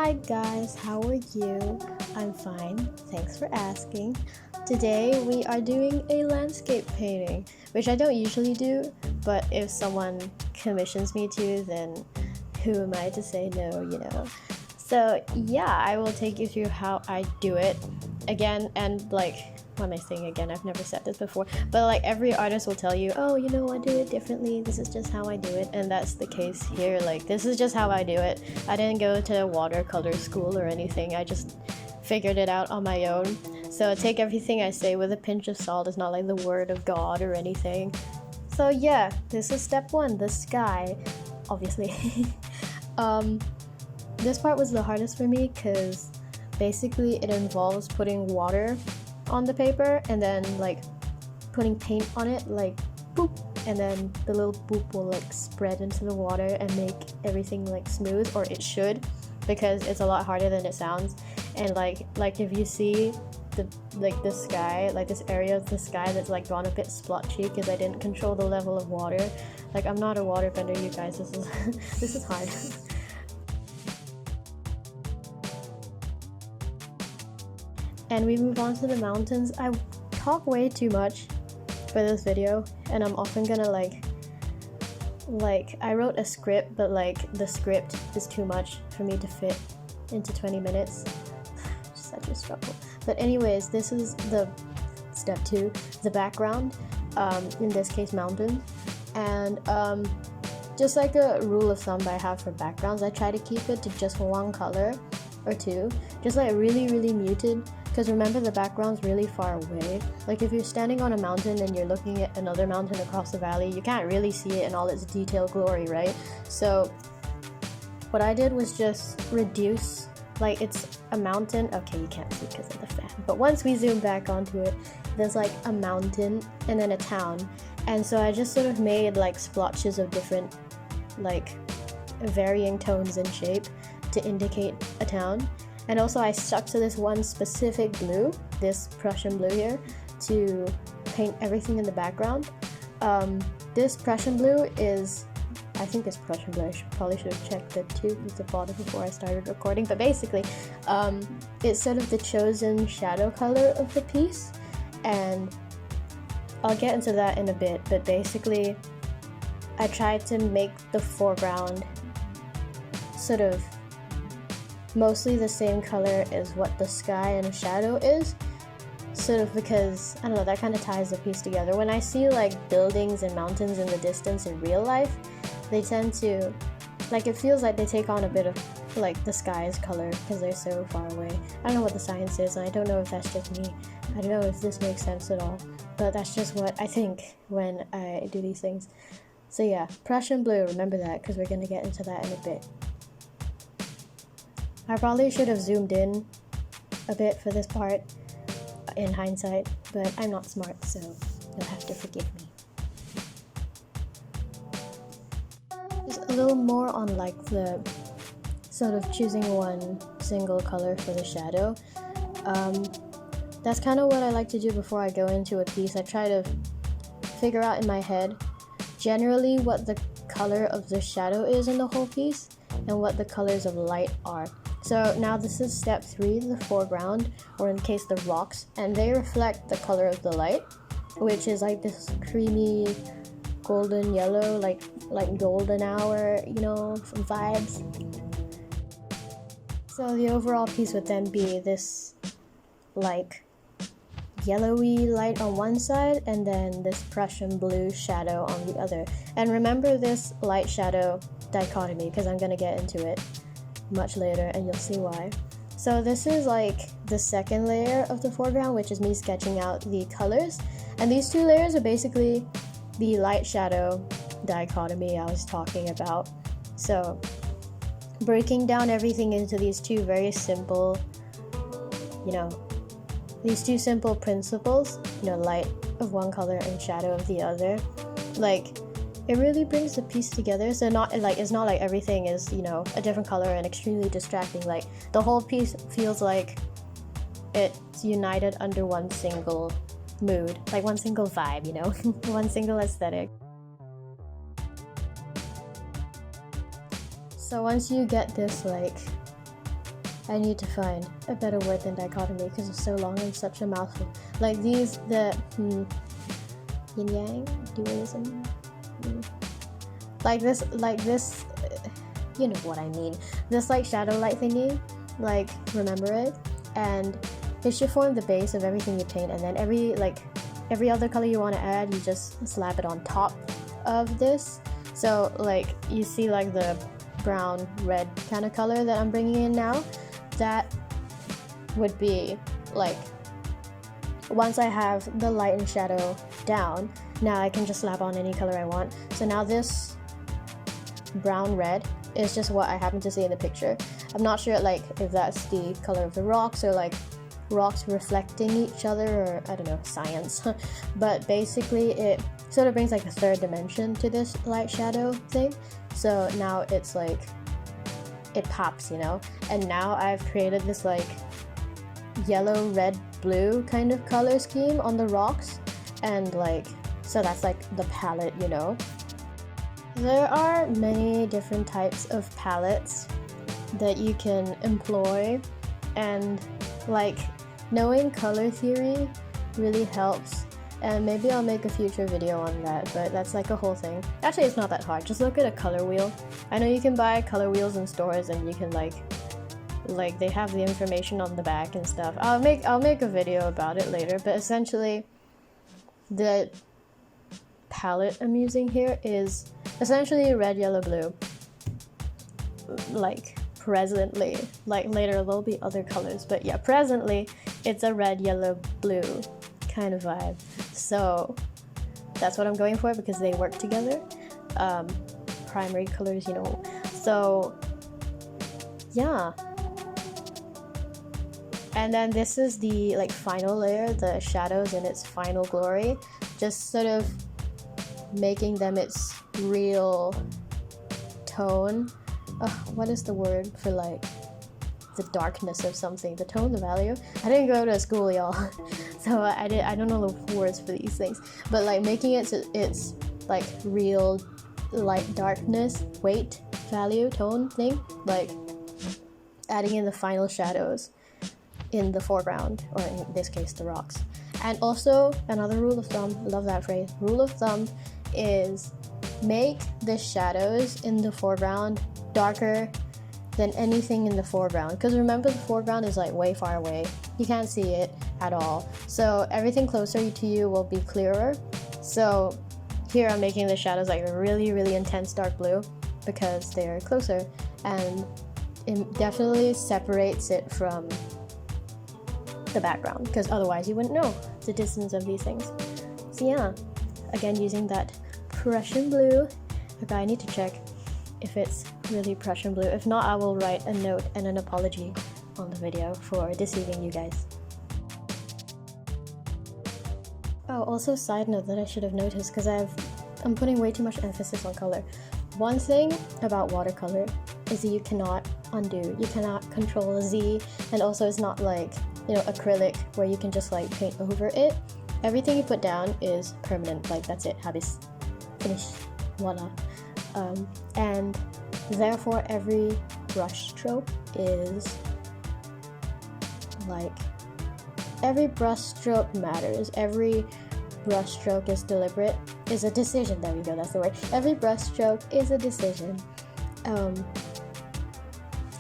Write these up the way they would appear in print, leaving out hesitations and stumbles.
Hi guys, how are you? I'm fine, thanks for asking. Today we are doing a landscape painting, which I don't usually do, but if someone commissions me to, then who am I to say no, you know? So yeah, I will take you through how I do it again, and what am I saying again? I've never said this before, but every artist will tell you, oh, you know, I do it differently, this is just how I do it, and that's the case here. This is just how I do it. I didn't go to watercolor school or anything, I just figured it out on my own. So take everything I say with a pinch of salt. It's not like the word of God or anything. So yeah, this is step one, the sky, obviously. This part was the hardest for me because basically it involves putting water on the paper and then putting paint on it, boop, and then the little boop will spread into the water and make everything smooth, or it should, because it's a lot harder than it sounds. And if you see the sky, this area of the sky that's gone a bit splotchy because I didn't control the level of water. I'm not a waterbender, you guys. This is hard. And we move on to the mountains. I talk way too much for this video, and I'm often gonna I wrote a script, but the script is too much for me to fit into 20 minutes. Such a struggle. But anyways, this is the step two, the background, in this case mountains. And just a rule of thumb I have for backgrounds, I try to keep it to just one color or two, just really muted, because remember, the background's really far away. If you're standing on a mountain and you're looking at another mountain across the valley, you can't really see it in all its detailed glory, right? So what I did was just reduce, it's a mountain. Okay, you can't see because of the fan, but once we zoom back onto it, there's a mountain and then a town, and so I just sort of made splotches of different varying tones and shape to indicate a town. And also I stuck to this one specific blue, this Prussian blue here, to paint everything in the background. This Prussian blue is, I think it's Prussian blue, probably should have checked the tube with the bottle before I started recording, but basically it's sort of the chosen shadow color of the piece, and I'll get into that in a bit, but basically I tried to make the foreground sort of mostly the same color as what the sky and the shadow is, sort of because, I don't know, that kind of ties the piece together. When I see buildings and mountains in the distance in real life, they tend to, it feels like they take on a bit of the sky's color because they're so far away. I don't know what the science is, and I don't know if that's just me. I don't know if this makes sense at all, but that's just what I think when I do these things. So yeah, Prussian blue, remember that, because we're going to get into that in a bit. I probably should have zoomed in a bit for this part in hindsight, but I'm not smart, so you'll have to forgive me. Just a little more on the sort of choosing one single color for the shadow. That's kind of what I like to do before I go into a piece. I try to figure out in my head generally what the color of the shadow is in the whole piece and what the colors of light are. So now this is step three, the foreground, or in case the rocks, and they reflect the color of the light, which is this creamy golden yellow, like golden hour, you know, vibes. So the overall piece would then be this yellowy light on one side and then this Prussian blue shadow on the other. And remember this light shadow dichotomy, because I'm going to get into it much later and you'll see why. So this is the second layer of the foreground, which is me sketching out the colors, and these two layers are basically the light shadow dichotomy I was talking about. So breaking down everything into these two very simple, these two simple principles, light of one color and shadow of the other, it really brings the piece together. So it's not like everything is, a different color and extremely distracting. The whole piece feels like it's united under one single mood, one single vibe, one single aesthetic. So once you get this I need to find a better word than dichotomy because it's so long and such a mouthful. Like these, the yin yang dualism. Like this, you know what I mean. This like shadow light thingy, like remember it, and it should form the base of everything you paint, and then every other color you want to add, you just slap it on top of this. So like you see like the brown red kind of color that I'm bringing in now, that would be like, once I have the light and shadow down, now I can just slap on any color I want. So now this brown red is just what I happen to see in the picture. I'm not sure like if that's the color of the rocks or like rocks reflecting each other, or I don't know, science. But basically it sort of brings like a third dimension to this light shadow thing. So now it's like it pops, you know. And now I've created this like yellow, red, blue kind of color scheme on the rocks, and like, so that's like the palette, you know. There are many different types of palettes that you can employ, and like knowing color theory really helps, and maybe I'll make a future video on that, but that's like a whole thing. Actually, it's not that hard. Just look at a color wheel. I know you can buy color wheels in stores, and you can like they have the information on the back and stuff. I'll make a video about it later, but essentially the palette I'm using here is essentially red, yellow, blue. Like presently, like later there'll be other colors, but yeah, presently it's a red, yellow, blue kind of vibe. So that's what I'm going for because they work together. Primary colors, you know. So yeah. And then this is the like final layer, the shadows in its final glory, just sort of making them its real tone. What is the word for like the darkness of something? The tone, the value? I didn't go to school, y'all. So I don't know the words for these things. But like making it so it's like real light darkness, weight, value, tone thing. Like adding in the final shadows in the foreground, or in this case the rocks. And also another rule of thumb, I love that phrase, rule of thumb is make the shadows in the foreground darker than anything in the foreground, because remember the foreground is like way far away, you can't see it at all, so everything closer to you will be clearer. So here I'm making the shadows like a really, really intense dark blue because they're closer, and it definitely separates it from the background, because otherwise you wouldn't know the distance of these things. So yeah, again using that Prussian blue. Okay, I need to check if it's really Prussian blue. If not, I will write a note and an apology on the video for deceiving you guys. Oh, also side note that I should have noticed, because I'm putting way too much emphasis on color. One thing about watercolor is that you cannot undo, you cannot control Z, and also it's not like, you know, acrylic where you can just like paint over it. Everything you put down is permanent, like that's it, habis, finish, voila. And therefore every brush stroke is like, every brush stroke matters, every brush stroke is deliberate, is a decision, there we go, that's the word. Every brush stroke is a decision.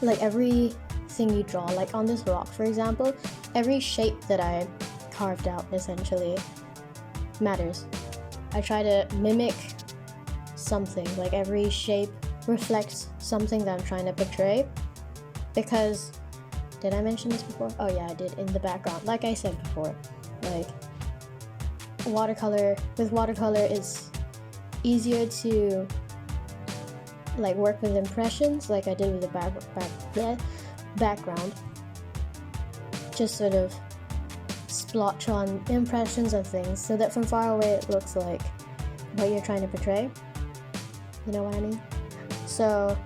Like everything you draw, like on this rock for example, every shape that I carved out essentially matters. I try to mimic something, like every shape reflects something that I'm trying to portray, because, did I mention this before? Oh yeah, I did, in the background, like I said before, like with watercolor it's easier to like work with impressions like I did with the background, just sort of splotch on impressions of things so that from far away it looks like what you're trying to portray, you know what I mean? So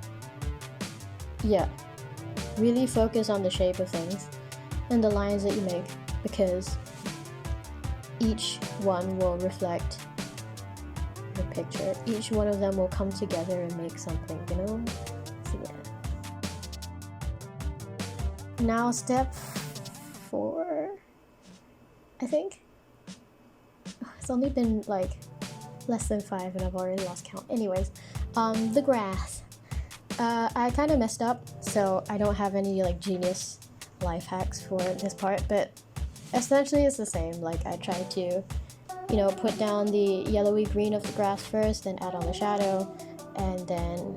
yeah, really focus on the shape of things and the lines that you make, because each one will reflect the picture. Each one of them will come together and make something, you know? So yeah. now step 4, I think. It's only been like less than 5 and I've already lost count. Anyways, the grass. I kind of messed up, so I don't have any like genius life hacks for this part, but essentially it's the same. Like I tried to, put down the yellowy green of the grass first, then add on the shadow, and then,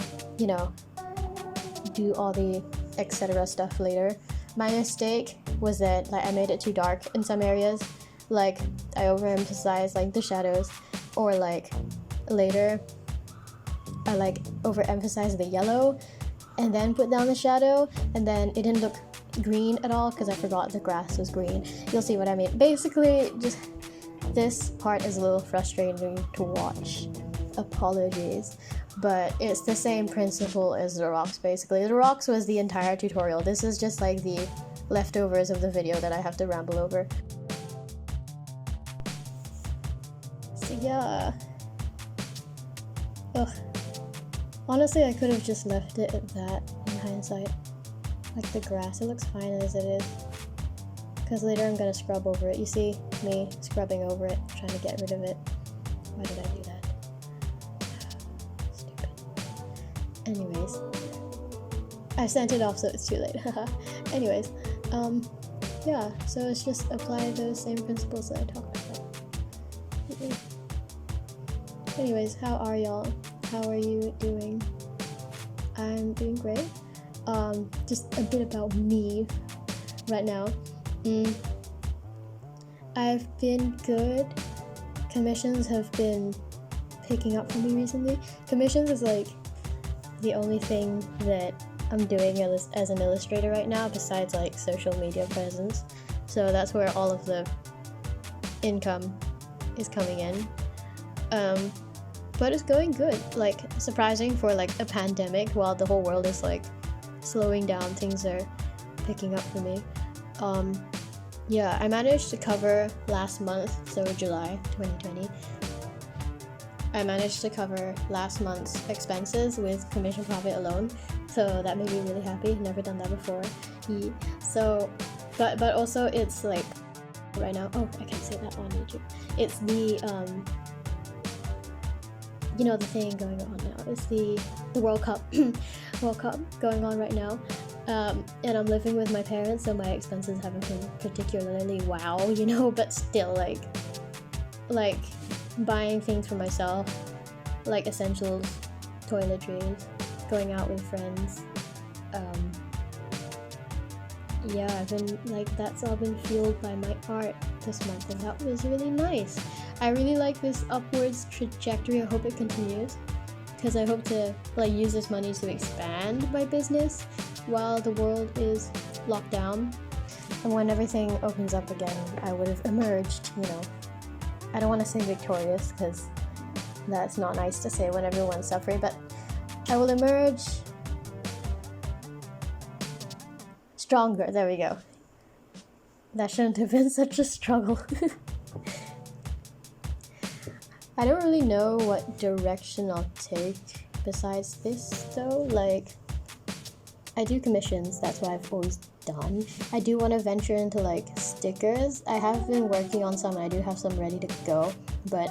do all the etc. stuff later. My mistake was that like I made it too dark in some areas. Like I overemphasized like the shadows, or like later I like overemphasized the yellow and then put down the shadow, and then it didn't look green at all because I forgot the grass was green. You'll see what I mean. Basically, just this part is a little frustrating to watch. Apologies. But it's the same principle as the rocks, basically. The rocks was the entire tutorial. This is just like the leftovers of the video that I have to ramble over. So yeah. Ugh. Honestly, I could have just left it at that in hindsight. Like the grass, it looks fine as it is. Because later I'm gonna scrub over it. You see me scrubbing over it, trying to get rid of it. Why did I do that? Stupid. Anyways. I sent it off so it's too late. Anyways, yeah, so it's just apply those same principles that I talked about. Anyways, how are y'all? How are you doing? I'm doing great. Just a bit about me right now. I've been good. Commissions have been picking up for me recently. Commissions is like the only thing that I'm doing as an illustrator right now besides like social media presence. So that's where all of the income is coming in. But it's going good. Like surprising for like a pandemic while the whole world is like slowing down, things are picking up for me. Yeah, I managed to cover last month, so July 2020. I managed to cover last month's expenses with commission profit alone, so that made me really happy. Never done that before. Yeah. So, but also it's like right now. Oh, I can't say that on YouTube. It's the the thing going on now. It's the World Cup, World Cup going on right now. And I'm living with my parents, so my expenses haven't been particularly wow, but still like buying things for myself, like essentials, toiletries, going out with friends. Yeah, I've been like, that's all been fueled by my art this month, and that was really nice. I really like this upwards trajectory. I hope it continues, because I hope to like use this money to expand my business while the world is locked down. And when everything opens up again, I would have emerged, I don't want to say victorious, because that's not nice to say when everyone's suffering, but I will emerge stronger. There we go. That shouldn't have been such a struggle. I don't really know what direction I'll take besides this though. Like, I do commissions, that's what I've always done. I do want to venture into like stickers. I have been working on some, and I do have some ready to go, but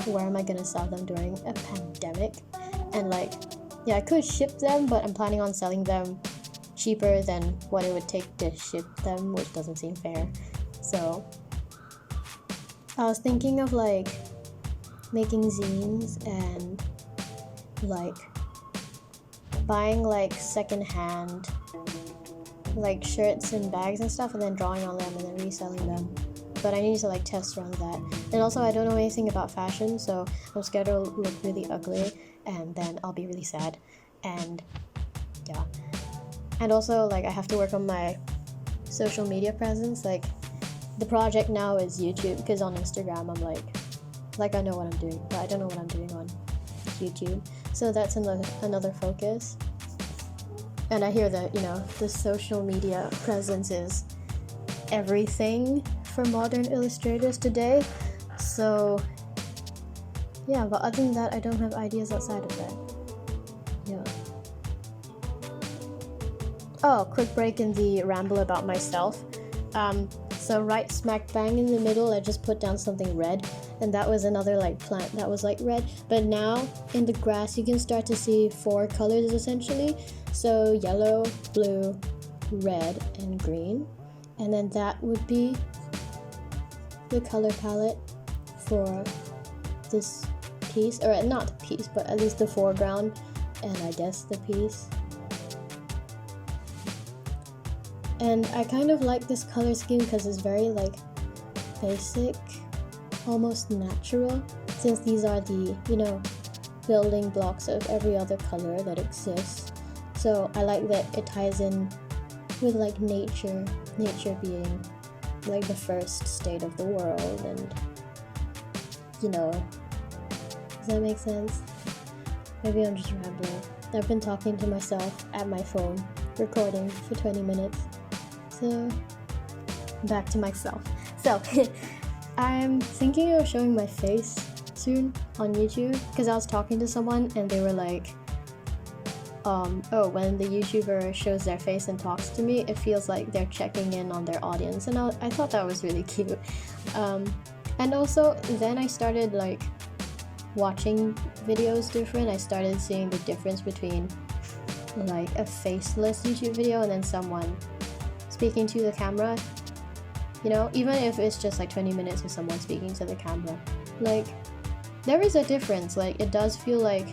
where am I gonna sell them during a pandemic? And like, yeah, I could ship them, but I'm planning on selling them cheaper than what it would take to ship them, which doesn't seem fair. So I was thinking of like making zines and like buying like secondhand like shirts and bags and stuff, and then drawing on them and then reselling them. But I need to like test run that. And also I don't know anything about fashion, so I'm scared it'll look really ugly and then I'll be really sad. And yeah. And also like I have to work on my social media presence. Like the project now is YouTube, because on Instagram I'm like I know what I'm doing, but I don't know what I'm doing on YouTube. So that's another focus. And I hear that, the social media presence is everything for modern illustrators today. So yeah, but other than that, I don't have ideas outside of that. Yeah. Oh, quick break in the ramble about myself. So right smack bang in the middle, I just put down something red, and that was another like plant that was like red. But now in the grass, you can start to see 4 colors essentially. So yellow, blue, red, and green. And then that would be the color palette for this piece, or not the piece, but at least the foreground, and I guess the piece. And I kind of like this color scheme because it's very like basic, almost natural, since these are the, you know, building blocks of every other color that exists. So I like that it ties in with like nature being like the first state of the world, and you know, does that make sense? Maybe I'm just rambling. I've been talking to myself at my phone, recording for 20 minutes. So, back to myself. So, I'm thinking of showing my face soon on YouTube, because I was talking to someone and they were like, oh, when the YouTuber shows their face and talks to me, it feels like they're checking in on their audience, and I thought that was really cute. And also, then I started like watching videos different. I started seeing the difference between like a faceless YouTube video and then someone speaking to the camera, you know, even if it's just like 20 minutes of someone speaking to the camera, like there is a difference. Like it does feel like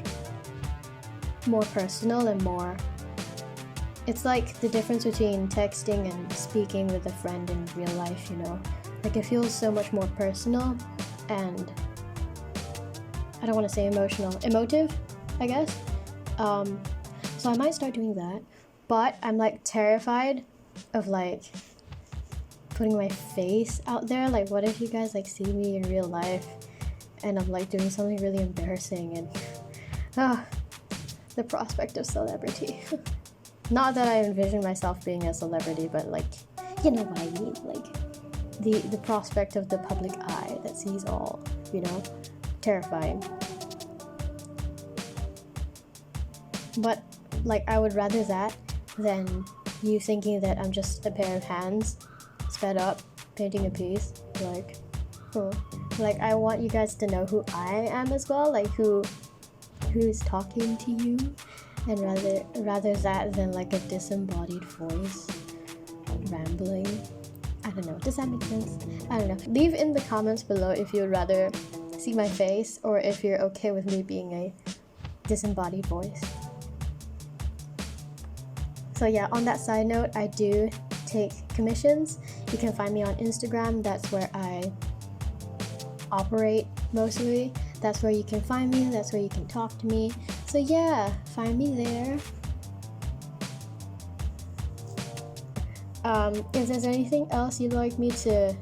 more personal and more, it's like the difference between texting and speaking with a friend in real life, you know, like it feels so much more personal and I don't want to say emotive, I guess. So I might start doing that, but I'm like terrified of like putting my face out there. Like what if you guys like see me in real life and I'm like doing something really embarrassing, and the prospect of celebrity. Not that I envision myself being a celebrity, but like, you know what I mean, like the prospect of the public eye that sees all, you know, terrifying. But like I would rather that than you thinking that I'm just a pair of hands sped up painting a piece. Like, oh, like I want you guys to know who I am as well, like who's talking to you, and rather that than like a disembodied voice rambling. I don't know, does that make sense? I don't know. Leave in the comments below if you would rather see my face or if you're okay with me being a disembodied voice. So yeah, on that side note, I do take commissions. You can find me on Instagram. That's where I operate mostly. That's where you can find me. That's where you can talk to me. So yeah, find me there. If there's anything else you'd like me to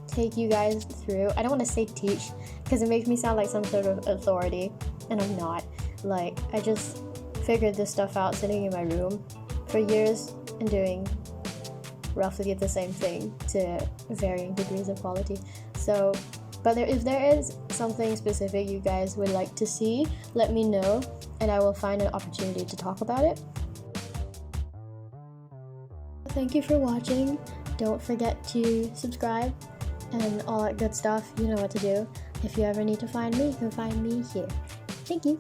take you guys through, I don't want to say teach because it makes me sound like some sort of authority, and I'm not. Like, I just figured this stuff out sitting in my room for years and doing roughly the same thing to varying degrees of quality. So, but if there is something specific you guys would like to see, let me know and I will find an opportunity to talk about it. Thank you for watching. Don't forget to subscribe and all that good stuff. You know what to do. If you ever need to find me, you can find me here. Thank you.